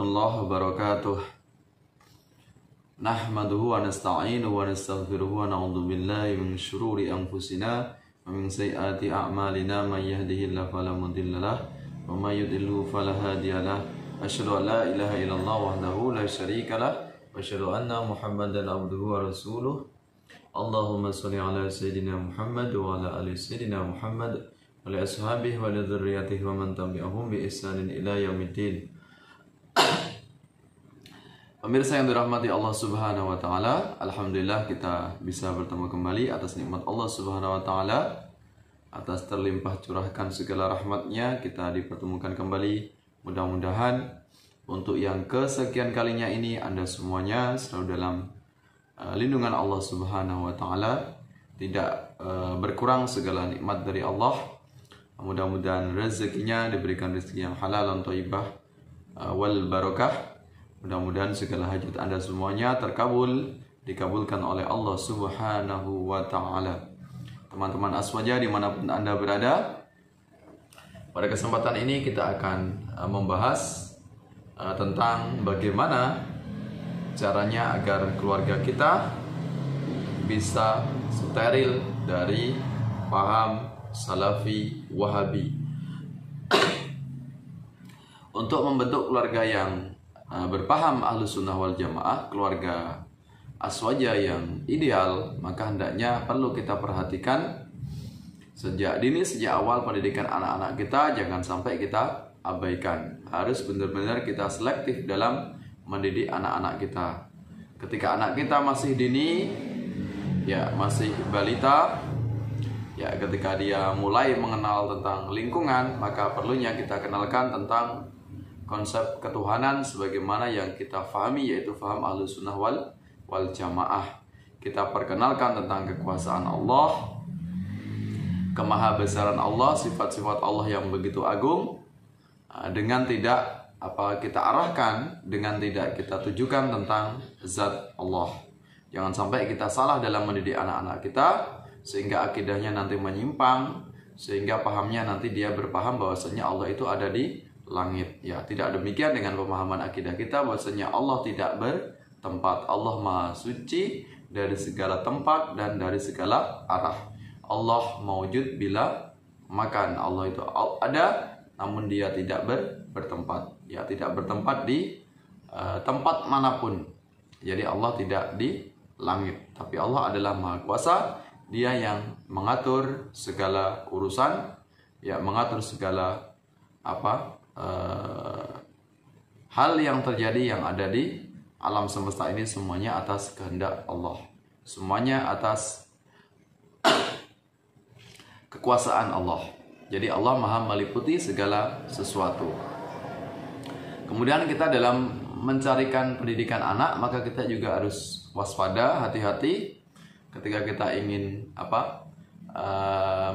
warahmatullahi wabarakatuh. Nahmaduhu wa nasta'inuhu wa nastaghfiruhu wa na'udzu billahi min syururi anfusina wa min sayyiati a'malina may yahdihillahu fala mudilla lahu wa may yudlilhu fala hadiya lahu. Asyhadu an la ilaha illallah wahdahu la syarika lahu wa asyhadu anna Muhammadan abduhu wa rasuluh. Allahumma shalli ala sayyidina Muhammad wa ala ali sayyidina Muhammad wa ala ashabihi wa ala dzurriyyatihi wa man tabi'ahum bi ihsanin ila yaumiddin. Pemirsa yang dirahmati Allah Subhanahu wa taala, alhamdulillah kita bisa bertemu kembali atas nikmat Allah Subhanahu wa taala, atas terlimpah curahkan segala rahmatnya kita dipertemukan kembali. Mudah-mudahan untuk yang kesekian kalinya ini Anda semuanya selalu dalam lindungan Allah Subhanahu wa taala, tidak berkurang segala nikmat dari Allah. Mudah-mudahan rezekinya diberikan rezeki yang halal dan thayyibah wal barakah. Mudah-mudahan segala hajat Anda semuanya terkabul, dikabulkan oleh Allah Subhanahu wa ta'ala. Teman-teman Aswaja dimanapun Anda berada, pada kesempatan ini kita akan membahas tentang bagaimana caranya agar keluarga kita bisa steril dari paham Salafi Wahabi. Untuk membentuk keluarga yang berpaham Ahlus Sunnah wal Jamaah, keluarga Aswaja yang ideal, maka hendaknya perlu kita perhatikan sejak dini, sejak awal pendidikan anak-anak kita. Jangan sampai kita abaikan. Harus benar-benar kita selektif dalam mendidik anak-anak kita. Ketika anak kita masih dini, ya masih balita, ya ketika dia mulai mengenal tentang lingkungan, maka perlunya kita kenalkan tentang konsep ketuhanan sebagaimana yang kita fahami, yaitu faham Ahlus Sunnah wal Jamaah. Kita perkenalkan tentang kekuasaan Allah, kemahabesaran Allah, sifat-sifat Allah yang begitu agung, dengan tidak kita arahkan, dengan tidak kita tujukan tentang zat Allah. Jangan sampai kita salah dalam mendidik anak-anak kita sehingga akidahnya nanti menyimpang, sehingga pahamnya nanti dia berpaham bahwasanya Allah itu ada di langit. Ya, tidak demikian dengan pemahaman akidah kita bahwasanya Allah tidak bertempat. Allah Maha Suci dari segala tempat dan dari segala arah. Allah mawjud bila makan. Allah itu ada namun dia tidak bertempat. Ya, tidak bertempat di tempat manapun. Jadi Allah tidak di langit, tapi Allah adalah Maha Kuasa. Dia yang mengatur segala urusan, ya mengatur segala hal yang terjadi, yang ada di alam semesta ini, semuanya atas kehendak Allah, semuanya atas kekuasaan Allah. Jadi Allah Maha meliputi segala sesuatu. Kemudian kita dalam mencarikan pendidikan anak, maka kita juga harus waspada, hati-hati ketika kita ingin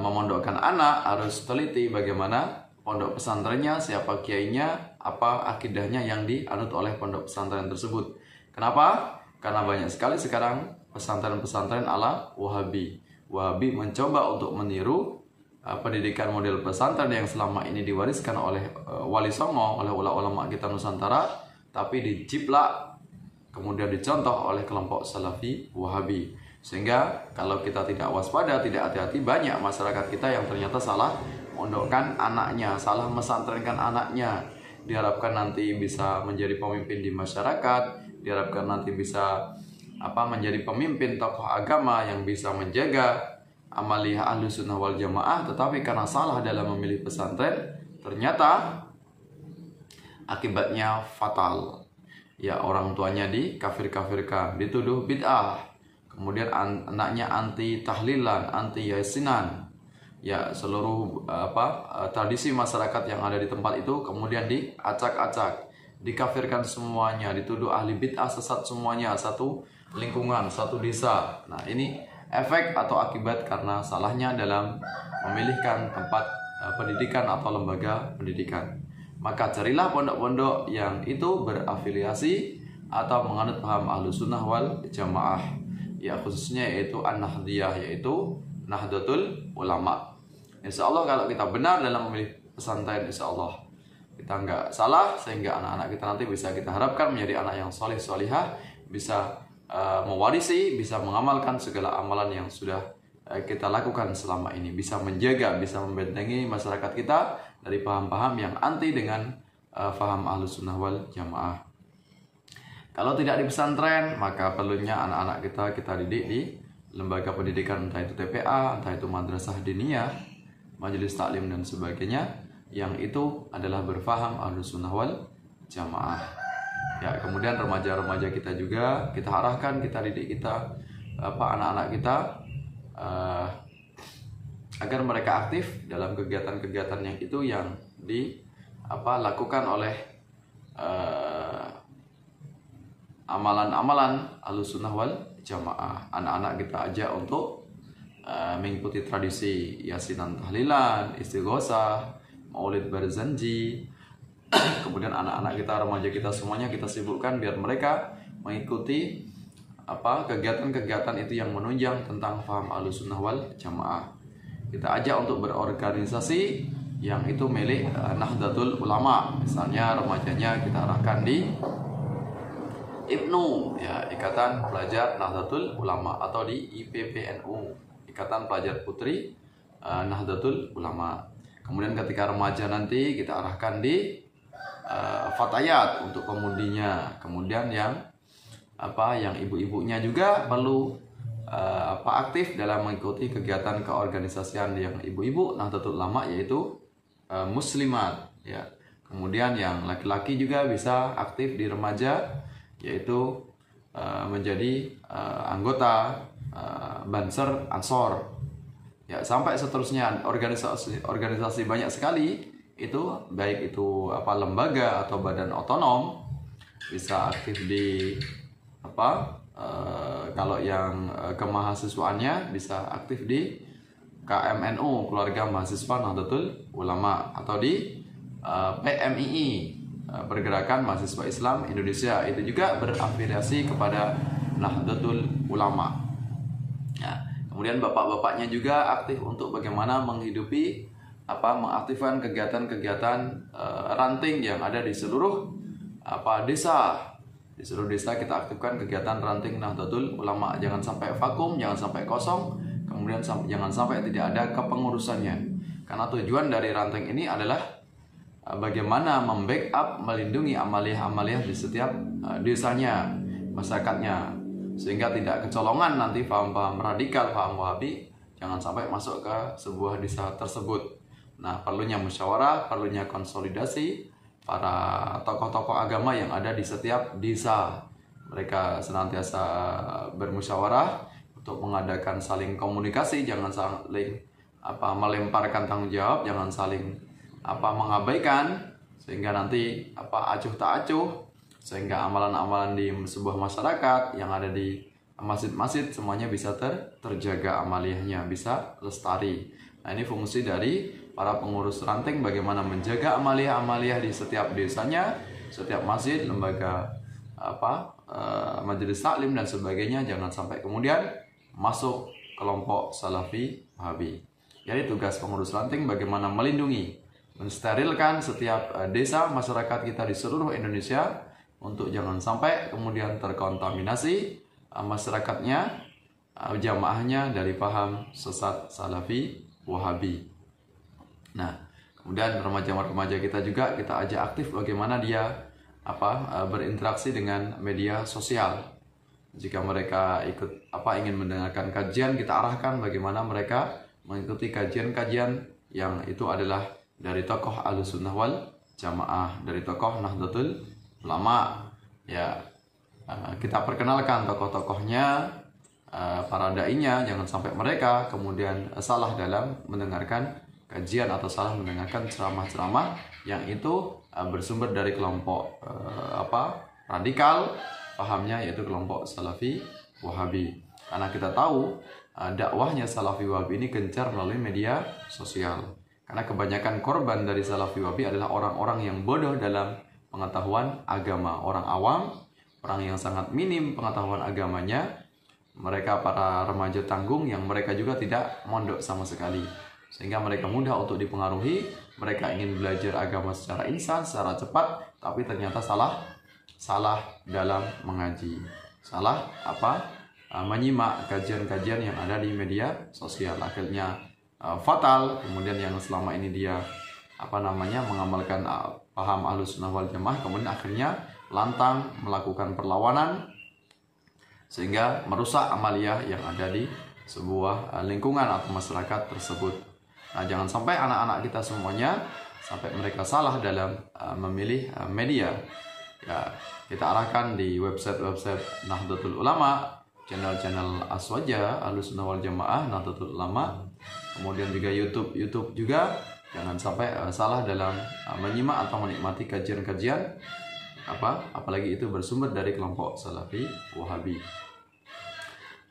memondokkan anak. Harus teliti bagaimana pondok pesantrennya, siapa kiainya, apa akidahnya yang dianut oleh pondok pesantren tersebut. Kenapa? Karena banyak sekali sekarang pesantren-pesantren ala Wahabi. Wahabi mencoba untuk meniru pendidikan model pesantren yang selama ini diwariskan oleh Wali Songo, oleh ulama kita Nusantara, tapi dijiplak, kemudian dicontoh oleh kelompok Salafi Wahabi. Sehingga kalau kita tidak waspada, tidak hati-hati, banyak masyarakat kita yang ternyata salah mondokkan anaknya, salah mesantrenkan anaknya. Diharapkan nanti bisa menjadi pemimpin di masyarakat, diharapkan nanti bisa menjadi pemimpin tokoh agama yang bisa menjaga amaliyah Ahlus Sunnah wal Jamaah, tetapi karena salah dalam memilih pesantren, ternyata akibatnya fatal. Ya, orang tuanya dikafir-kafirkan, dituduh bid'ah, kemudian anaknya anti tahlilan, anti yasinan. Ya, seluruh tradisi masyarakat yang ada di tempat itu kemudian diacak-acak, dikafirkan semuanya, dituduh ahli bid'ah, sesat semuanya, satu lingkungan, satu desa. Nah, ini efek atau akibat karena salahnya dalam memilihkan tempat pendidikan atau lembaga pendidikan. Maka carilah pondok-pondok yang itu berafiliasi atau menganut paham Ahlus Sunnah wal Jamaah, ya khususnya yaitu An-Nahdiyah, yaitu Nahdlatul Ulama. Insya Allah kalau kita benar dalam memilih pesantren, insya Allah kita nggak salah, sehingga anak-anak kita nanti bisa kita harapkan menjadi anak yang soleh solihah, bisa mewarisi, bisa mengamalkan segala amalan yang sudah kita lakukan selama ini, bisa menjaga, bisa membentengi masyarakat kita dari paham-paham yang anti dengan paham Ahlus Sunnah wal Jamaah. Kalau tidak di pesantren, maka perlunya anak-anak kita didik di lembaga pendidikan, entah itu TPA, entah itu madrasah diniyah, majelis taklim dan sebagainya, yang itu adalah berfaham Ahlus Sunnah wal Jamaah. Ya, kemudian remaja-remaja kita juga kita arahkan, kita didik anak-anak kita agar mereka aktif dalam kegiatan-kegiatan yang itu yang dilakukan oleh amalan-amalan Ahlus Sunnah wal Jamaah. Anak-anak kita ajak untuk mengikuti tradisi yasinan tahlilan, istighosah, maulid barzanji. Kemudian anak-anak kita, remaja kita semuanya kita sibukkan biar mereka mengikuti kegiatan-kegiatan itu yang menunjang tentang paham Ahlus Sunnah wal Jamaah. Kita ajak untuk berorganisasi yang itu milik Nahdlatul Ulama. Misalnya remajanya kita arahkan di IPNU, ya, Ikatan Pelajar Nahdlatul Ulama, atau di IPPNU, Ikatan Pelajar Putri Nahdlatul Ulama. Kemudian ketika remaja nanti kita arahkan di Fatayat untuk pemudinya. Kemudian yang ibu-ibunya juga perlu aktif dalam mengikuti kegiatan keorganisasian yang ibu-ibu Nahdlatul Ulama, yaitu muslimat, ya. Kemudian yang laki-laki juga bisa aktif di remaja, yaitu menjadi anggota Banser Ansor, ya, sampai seterusnya. Organisasi banyak sekali itu, baik itu lembaga atau badan otonom, bisa aktif di kalau yang kemahasiswaannya bisa aktif di KMNU, Keluarga Mahasiswa Nahdlatul Ulama, atau di PMII, Pergerakan Mahasiswa Islam Indonesia, itu juga berafiliasi kepada Nahdlatul Ulama. Ya, kemudian bapak-bapaknya juga aktif untuk bagaimana menghidupi mengaktifkan kegiatan-kegiatan ranting yang ada di seluruh desa. Di seluruh desa kita aktifkan kegiatan ranting Nahdlatul Ulama. Jangan sampai vakum, jangan sampai kosong, kemudian jangan sampai tidak ada kepengurusannya. Karena tujuan dari ranting ini adalah bagaimana membackup, melindungi amaliyah-amaliyah di setiap desanya, masyarakatnya, sehingga tidak kecolongan nanti paham-paham radikal, paham Wahabi, jangan sampai masuk ke sebuah desa tersebut. Nah, perlunya musyawarah, perlunya konsolidasi para tokoh-tokoh agama yang ada di setiap desa. Mereka senantiasa bermusyawarah untuk mengadakan saling komunikasi, jangan saling melemparkan tanggung jawab, jangan saling mengabaikan, sehingga nanti acuh tak acuh, sehingga amalan-amalan di sebuah masyarakat yang ada di masjid-masjid semuanya bisa terjaga amaliyahnya, bisa lestari. Nah, ini fungsi dari para pengurus ranting, bagaimana menjaga amaliyah-amaliyah di setiap desanya, setiap masjid, lembaga majelis taklim dan sebagainya, jangan sampai kemudian masuk kelompok Salafi Wahabi. Jadi tugas pengurus ranting bagaimana melindungi, mensterilkan setiap desa masyarakat kita di seluruh Indonesia untuk jangan sampai kemudian terkontaminasi masyarakatnya, jamaahnya dari paham sesat Salafi Wahabi. Nah, kemudian remaja-remaja kita juga kita ajak aktif bagaimana dia berinteraksi dengan media sosial. Jika mereka ingin mendengarkan kajian, kita arahkan bagaimana mereka mengikuti kajian-kajian yang itu adalah dari tokoh Ahlus Sunnah wal Jamaah, dari tokoh Nahdlatul Ulama. Ya, kita perkenalkan tokoh-tokohnya, para dai-nya, jangan sampai mereka kemudian salah dalam mendengarkan kajian atau salah mendengarkan ceramah-ceramah yang itu bersumber dari kelompok radikal, pahamnya yaitu kelompok Salafi Wahabi. Karena kita tahu dakwahnya Salafi Wahabi ini gencar melalui media sosial. Karena kebanyakan korban dari Salafi Wahabi adalah orang-orang yang bodoh dalam pengetahuan agama, orang awam, orang yang sangat minim pengetahuan agamanya. Mereka para remaja tanggung yang mereka juga tidak mondok sama sekali, sehingga mereka mudah untuk dipengaruhi. Mereka ingin belajar agama secara instan, secara cepat, tapi ternyata salah dalam mengaji, salah menyimak kajian-kajian yang ada di media sosial, akhirnya fatal. Kemudian yang selama ini dia mengamalkan paham Ahlus Sunnah wal Jamaah, kemudian akhirnya lantang melakukan perlawanan sehingga merusak amaliyah yang ada di sebuah lingkungan atau masyarakat tersebut. Nah, jangan sampai anak-anak kita semuanya sampai mereka salah dalam memilih media. Ya, kita arahkan di website Nahdlatul Ulama, channel-channel Aswaja Ahlus Sunnah wal Jamaah Nahdlatul Ulama, kemudian juga YouTube juga. Jangan sampai salah dalam menyimak atau menikmati kajian-kajian apalagi itu bersumber dari kelompok Salafi Wahabi.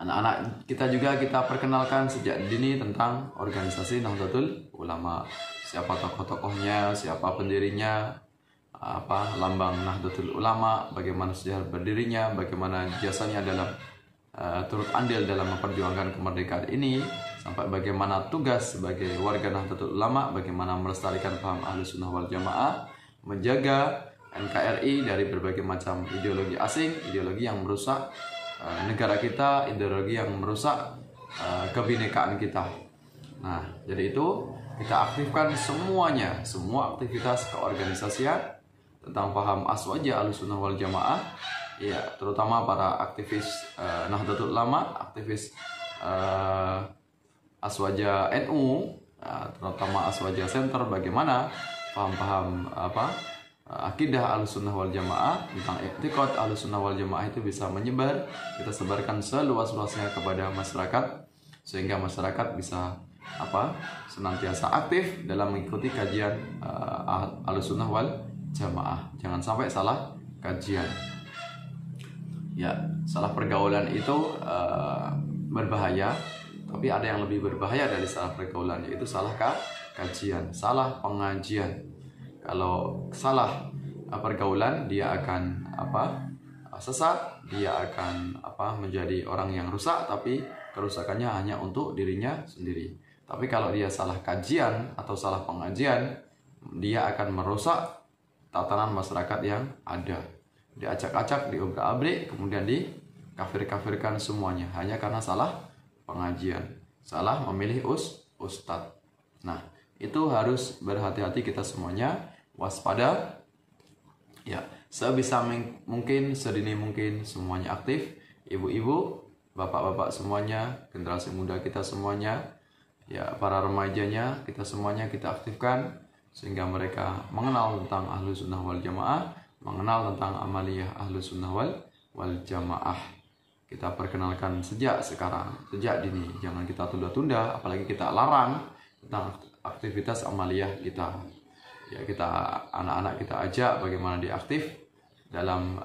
Anak-anak kita juga kita perkenalkan sejak dini tentang organisasi Nahdlatul Ulama. Siapa tokoh-tokohnya, siapa pendirinya, lambang Nahdlatul Ulama, bagaimana sejarah berdirinya, bagaimana jasanya dalam turut andil dalam memperjuangkan kemerdekaan ini, sampai bagaimana tugas sebagai warga Nahdlatul Ulama, bagaimana melestarikan paham Ahlus Sunnah wal Jamaah, menjaga NKRI dari berbagai macam ideologi asing, ideologi yang merusak negara kita, ideologi yang merusak kebinekaan kita. Nah, jadi itu kita aktifkan semuanya, semua aktivitas keorganisasian tentang paham Aswaja Ahlus Sunnah wal Jamaah, ya, terutama para aktivis Nahdlatul Ulama, aktivis Aswaja NU, terutama Aswaja Center, bagaimana paham-paham akidah Ahlus Sunnah wal Jamaah tentang i'tiqad Ahlus Sunnah wal Jamaah itu bisa menyebar, kita sebarkan seluas-luasnya kepada masyarakat, sehingga masyarakat bisa senantiasa aktif dalam mengikuti kajian Ahlus Sunnah wal Jamaah. Jangan sampai salah kajian. Ya, salah pergaulan itu berbahaya, tapi ada yang lebih berbahaya dari salah pergaulan, yaitu salah kajian, salah pengajian. Kalau salah pergaulan, dia akan sesat, dia akan menjadi orang yang rusak, tapi kerusakannya hanya untuk dirinya sendiri. Tapi kalau dia salah kajian atau salah pengajian, dia akan merusak tatanan masyarakat yang ada. Diacak-acak, diobrak-abrik, kemudian dikafir-kafirkan semuanya hanya karena salah pengajian, salah memilih ustadz. Nah, itu harus berhati-hati kita semuanya, waspada. Ya, sebisa mungkin, sedini mungkin semuanya aktif, ibu-ibu, bapak-bapak semuanya, generasi muda kita semuanya, ya, para remajanya kita semuanya kita aktifkan sehingga mereka mengenal tentang Ahlus Sunnah wal Jamaah, mengenal tentang amaliyah Ahlus Sunnah wal Jamaah. Kita perkenalkan sejak sekarang, sejak dini, jangan kita tunda-tunda, apalagi kita larang tentang aktivitas amaliyah kita. Ya, kita anak-anak kita ajak bagaimana dia aktif dalam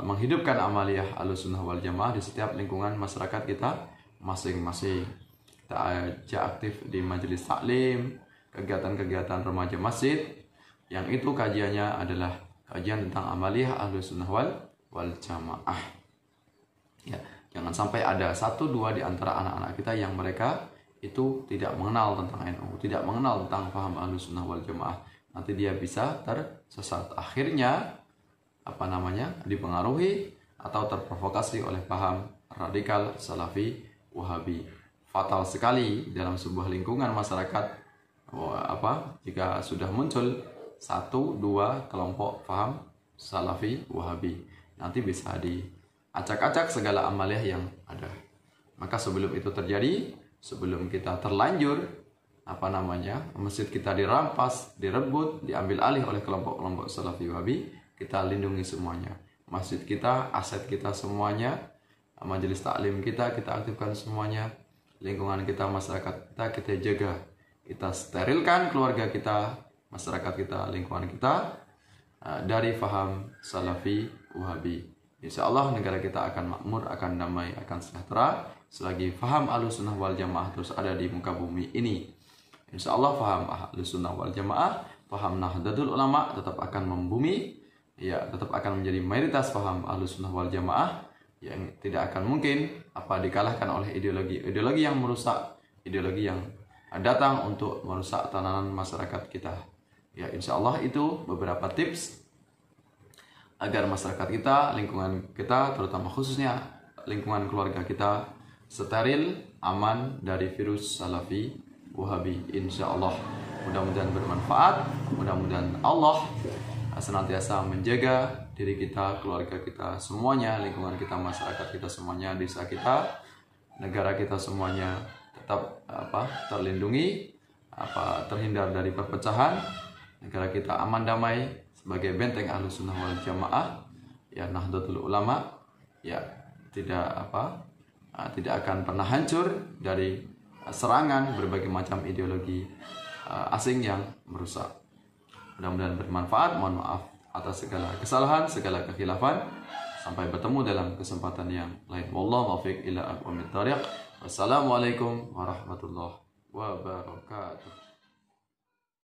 menghidupkan amaliyah Ahlus Sunnah wal Jamaah di setiap lingkungan masyarakat kita masing-masing. Kita ajak aktif di majelis taklim, kegiatan-kegiatan remaja masjid, yang itu kajiannya adalah kajian tentang amaliyah Ahlus Sunnah wal Jamaah. Ya, jangan sampai ada 1-2 di antara anak-anak kita yang mereka itu tidak mengenal tentang NU, tidak mengenal tentang paham Ahlus Sunnah wal Jamaah. Nanti dia bisa tersesat, akhirnya dipengaruhi atau terprovokasi oleh paham radikal Salafi Wahabi. Fatal sekali dalam sebuah lingkungan masyarakat jika sudah muncul 1-2 kelompok paham Salafi Wahabi, nanti bisa diacak-acak segala amaliyah yang ada. Maka sebelum itu terjadi, sebelum kita terlanjur masjid kita dirampas, direbut, diambil alih oleh kelompok-kelompok Salafi Wahabi, kita lindungi semuanya. Masjid kita, aset kita semuanya, majelis taklim kita aktifkan semuanya, lingkungan kita, masyarakat kita jaga. Kita sterilkan keluarga kita, masyarakat kita, lingkungan kita dari faham Salafi Wahabi. Insya Allah negara kita akan makmur, akan damai, akan sejahtera selagi faham Ahlus Sunnah wal Jamaah terus ada di muka bumi ini. Insya Allah faham Ahlus Sunnah wal Jamaah, faham Nahdlatul Ulama tetap akan membumi, ya, tetap akan menjadi mayoritas faham Ahlus Sunnah wal Jamaah yang tidak akan mungkin dikalahkan oleh ideologi yang merusak, ideologi yang datang untuk merusak tatanan masyarakat kita. Ya, insya Allah itu beberapa tips agar masyarakat kita, lingkungan kita, terutama khususnya lingkungan keluarga kita steril, aman dari virus Salafi Wahabi. Insya Allah mudah-mudahan bermanfaat, mudah-mudahan Allah senantiasa menjaga diri kita, keluarga kita semuanya, lingkungan kita, masyarakat kita semuanya, desa kita, negara kita semuanya tetap terlindungi, terhindar dari perpecahan, negara kita aman damai sebagai benteng Ahlussunnah wal Jamaah, ya Nahdlatul Ulama, ya tidak akan pernah hancur dari serangan berbagai macam ideologi asing yang merusak. Mudah-mudahan bermanfaat. Mohon maaf atas segala kesalahan, segala kekhilafan. Sampai bertemu dalam kesempatan yang lain. Wallahu muwaffiq ila aqwamit thoriq. Wassalamualaikum warahmatullahi wabarakatuh.